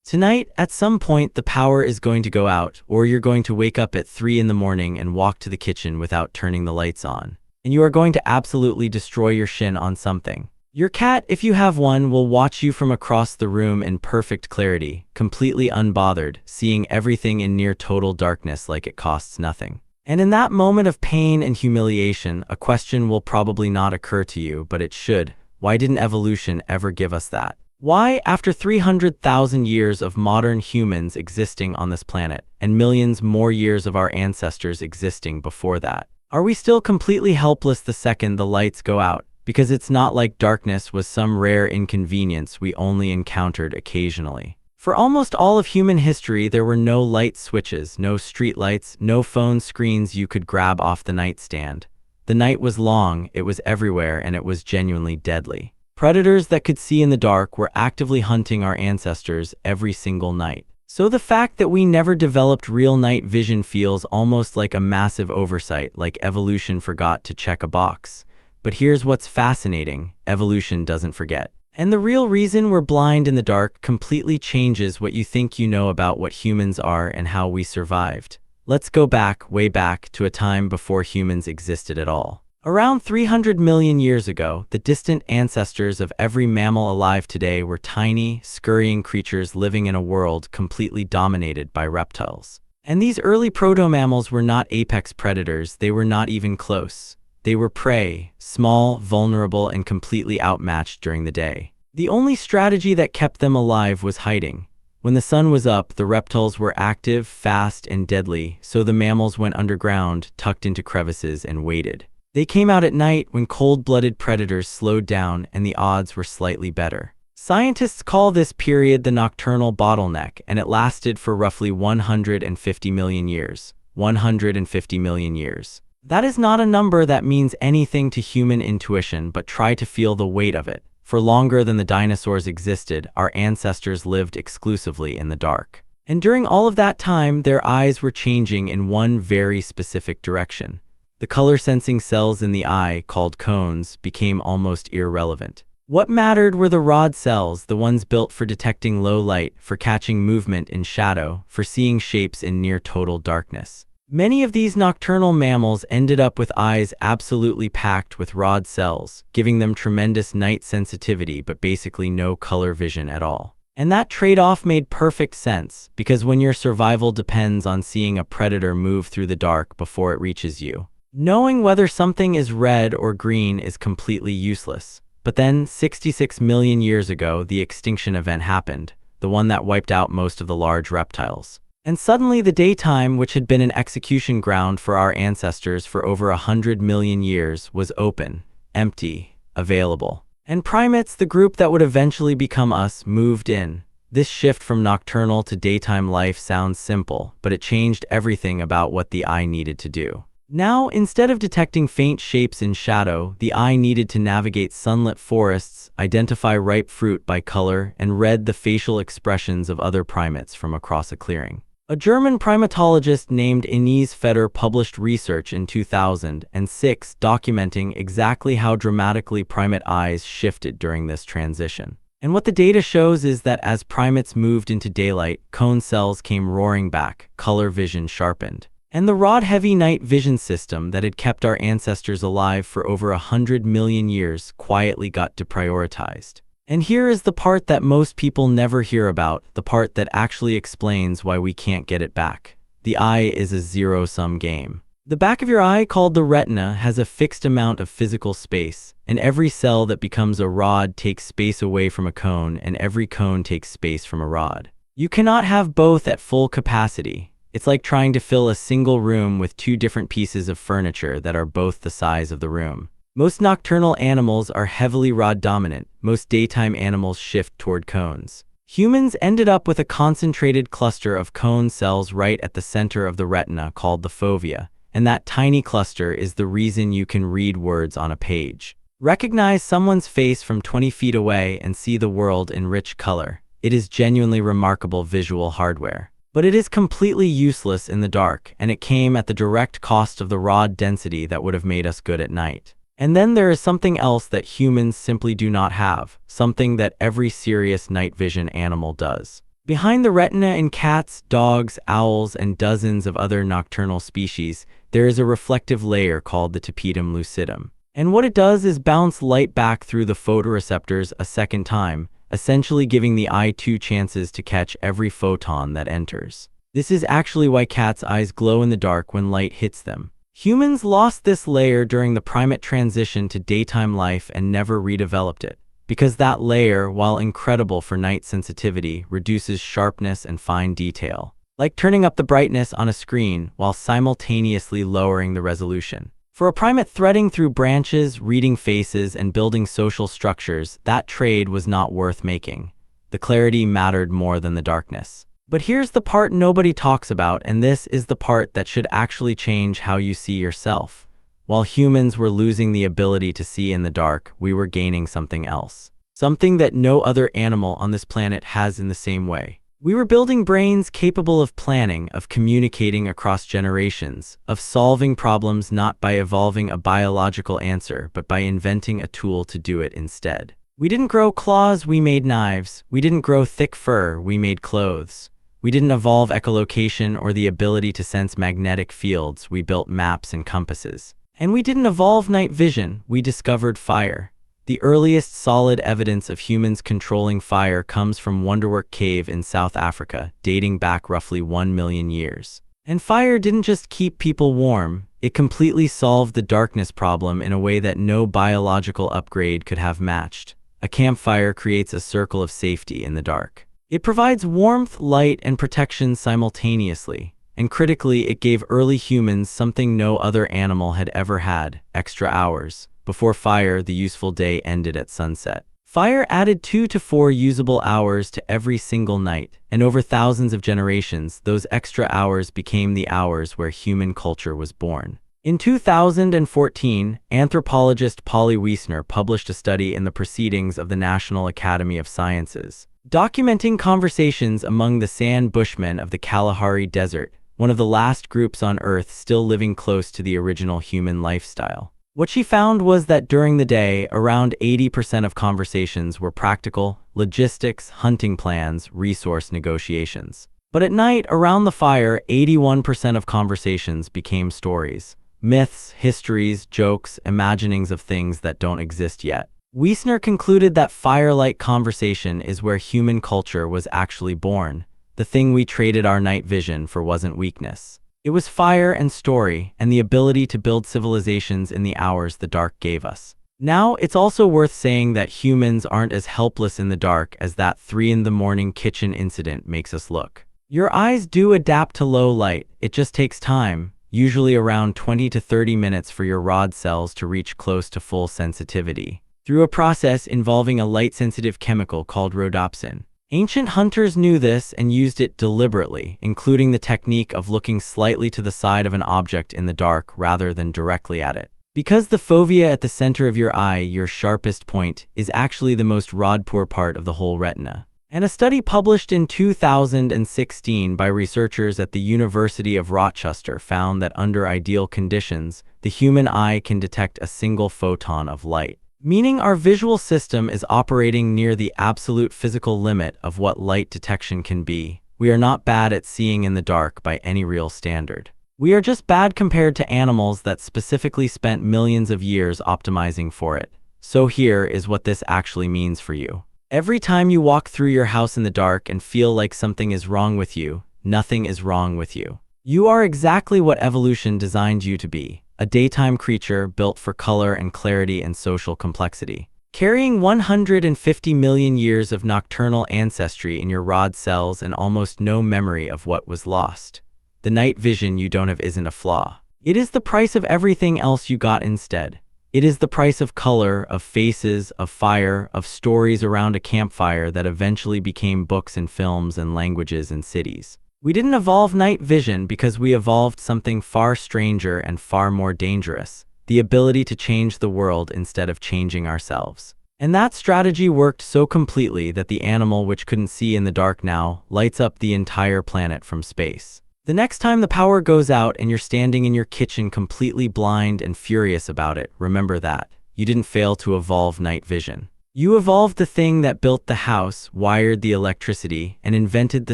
Tonight, at some point, the power is going to go out, or you're going to wake up at 3 in the morning and walk to the kitchen without turning the lights on. And you are going to absolutely destroy your shin on something. Your cat, if you have one, will watch you from across the room in perfect clarity, completely unbothered, seeing everything in near total darkness like it costs nothing. And in that moment of pain and humiliation, a question will probably not occur to you, but it should. Why didn't evolution ever give us that? Why, after 300,000 years of modern humans existing on this planet, and millions more years of our ancestors existing before that, are we still completely helpless the second the lights go out? Because it's not like darkness was some rare inconvenience we only encountered occasionally. For almost all of human history, there were no light switches, no street lights, no phone screens you could grab off the nightstand. The night was long, it was everywhere, and it was genuinely deadly. Predators that could see in the dark were actively hunting our ancestors every single night. So the fact that we never developed real night vision feels almost like a massive oversight, like evolution forgot to check a box. But here's what's fascinating: evolution doesn't forget. And the real reason we're blind in the dark completely changes what you think you know about what humans are and how we survived. Let's go back, way back, to a time before humans existed at all. Around 300 million years ago, the distant ancestors of every mammal alive today were tiny, scurrying creatures living in a world completely dominated by reptiles. And these early proto-mammals were not apex predators, they were not even close. They were prey, small, vulnerable, and completely outmatched during the day. The only strategy that kept them alive was hiding. When the sun was up, the reptiles were active, fast, and deadly, so the mammals went underground, tucked into crevices, and waited. They came out at night when cold-blooded predators slowed down and the odds were slightly better. Scientists call this period the nocturnal bottleneck, and it lasted for roughly 150 million years. 150 million years. That is not a number that means anything to human intuition, but try to feel the weight of it. For longer than the dinosaurs existed, our ancestors lived exclusively in the dark. And during all of that time, their eyes were changing in one very specific direction. The color-sensing cells in the eye, called cones, became almost irrelevant. What mattered were the rod cells, the ones built for detecting low light, for catching movement in shadow, for seeing shapes in near total darkness. Many of these nocturnal mammals ended up with eyes absolutely packed with rod cells, giving them tremendous night sensitivity but basically no color vision at all. And that trade-off made perfect sense, because when your survival depends on seeing a predator move through the dark before it reaches you, knowing whether something is red or green is completely useless. But then, 66 million years ago, the extinction event happened, the one that wiped out most of the large reptiles. And suddenly the daytime, which had been an execution ground for our ancestors for over 100 million years, was open, empty, available. And primates, the group that would eventually become us, moved in. This shift from nocturnal to daytime life sounds simple, but it changed everything about what the eye needed to do. Now, instead of detecting faint shapes in shadow, the eye needed to navigate sunlit forests, identify ripe fruit by color, and read the facial expressions of other primates from across a clearing. A German primatologist named Ines Feder published research in 2006 documenting exactly how dramatically primate eyes shifted during this transition. And what the data shows is that as primates moved into daylight, cone cells came roaring back, color vision sharpened. And the rod-heavy night vision system that had kept our ancestors alive for over 100 million years quietly got deprioritized. And here is the part that most people never hear about, the part that actually explains why we can't get it back. The eye is a zero-sum game. The back of your eye, called the retina, has a fixed amount of physical space, and every cell that becomes a rod takes space away from a cone, and every cone takes space from a rod. You cannot have both at full capacity. It's like trying to fill a single room with two different pieces of furniture that are both the size of the room. Most nocturnal animals are heavily rod-dominant. Most daytime animals shift toward cones. Humans ended up with a concentrated cluster of cone cells right at the center of the retina called the fovea, and that tiny cluster is the reason you can read words on a page, recognize someone's face from 20 feet away, and see the world in rich color. It is genuinely remarkable visual hardware. But it is completely useless in the dark, and it came at the direct cost of the rod density that would have made us good at night. And then there is something else that humans simply do not have, something that every serious night vision animal does. Behind the retina in cats, dogs, owls, and dozens of other nocturnal species, there is a reflective layer called the tapetum lucidum. And what it does is bounce light back through the photoreceptors a second time, essentially giving the eye two chances to catch every photon that enters. This is actually why cats' eyes glow in the dark when light hits them. Humans lost this layer during the primate transition to daytime life and never redeveloped it, because that layer, while incredible for night sensitivity, reduces sharpness and fine detail, like turning up the brightness on a screen while simultaneously lowering the resolution. For a primate threading through branches, reading faces, and building social structures, that trade was not worth making. The clarity mattered more than the darkness. But here's the part nobody talks about, and this is the part that should actually change how you see yourself. While humans were losing the ability to see in the dark, we were gaining something else. Something that no other animal on this planet has in the same way. We were building brains capable of planning, of communicating across generations, of solving problems not by evolving a biological answer, but by inventing a tool to do it instead. We didn't grow claws, we made knives. We didn't grow thick fur, we made clothes. We didn't evolve echolocation or the ability to sense magnetic fields, we built maps and compasses. And we didn't evolve night vision, we discovered fire. The earliest solid evidence of humans controlling fire comes from Wonderwork Cave in South Africa, dating back roughly 1 million years. And fire didn't just keep people warm, it completely solved the darkness problem in a way that no biological upgrade could have matched. A campfire creates a circle of safety in the dark. It provides warmth, light, and protection simultaneously. And critically, it gave early humans something no other animal had ever had: extra hours. Before fire, the useful day ended at sunset. Fire added 2 to 4 usable hours to every single night, and over thousands of generations, those extra hours became the hours where human culture was born. In 2014, anthropologist Polly Wiesner published a study in the Proceedings of the National Academy of Sciences, documenting conversations among the San Bushmen of the Kalahari Desert, one of the last groups on Earth still living close to the original human lifestyle. What she found was that during the day, around 80% of conversations were practical, logistics, hunting plans, resource negotiations. But at night, around the fire, 81% of conversations became stories. Myths, histories, jokes, imaginings of things that don't exist yet. Wiesner concluded that firelight conversation is where human culture was actually born. The thing we traded our night vision for wasn't weakness. It was fire and story, and the ability to build civilizations in the hours the dark gave us. Now, it's also worth saying that humans aren't as helpless in the dark as that 3 a.m. kitchen incident makes us look. Your eyes do adapt to low light, it just takes time, usually around 20 to 30 minutes for your rod cells to reach close to full sensitivity, through a process involving a light-sensitive chemical called rhodopsin. Ancient hunters knew this and used it deliberately, including the technique of looking slightly to the side of an object in the dark rather than directly at it. Because the fovea at the center of your eye, your sharpest point, is actually the most rod-poor part of the whole retina. And a study published in 2016 by researchers at the University of Rochester found that under ideal conditions, the human eye can detect a single photon of light, meaning our visual system is operating near the absolute physical limit of what light detection can be. We are not bad at seeing in the dark by any real standard. We are just bad compared to animals that specifically spent millions of years optimizing for it. So here is what this actually means for you. Every time you walk through your house in the dark and feel like something is wrong with you, nothing is wrong with you. You are exactly what evolution designed you to be. A daytime creature built for color and clarity and social complexity. Carrying 150 million years of nocturnal ancestry in your rod cells and almost no memory of what was lost. The night vision you don't have isn't a flaw. It is the price of everything else you got instead. It is the price of color, of faces, of fire, of stories around a campfire that eventually became books and films and languages and cities. We didn't evolve night vision because we evolved something far stranger and far more dangerous: the ability to change the world instead of changing ourselves. And that strategy worked so completely that the animal which couldn't see in the dark now lights up the entire planet from space. The next time the power goes out and you're standing in your kitchen completely blind and furious about it, remember that you didn't fail to evolve night vision. You evolved the thing that built the house, wired the electricity, and invented the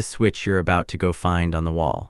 switch you're about to go find on the wall.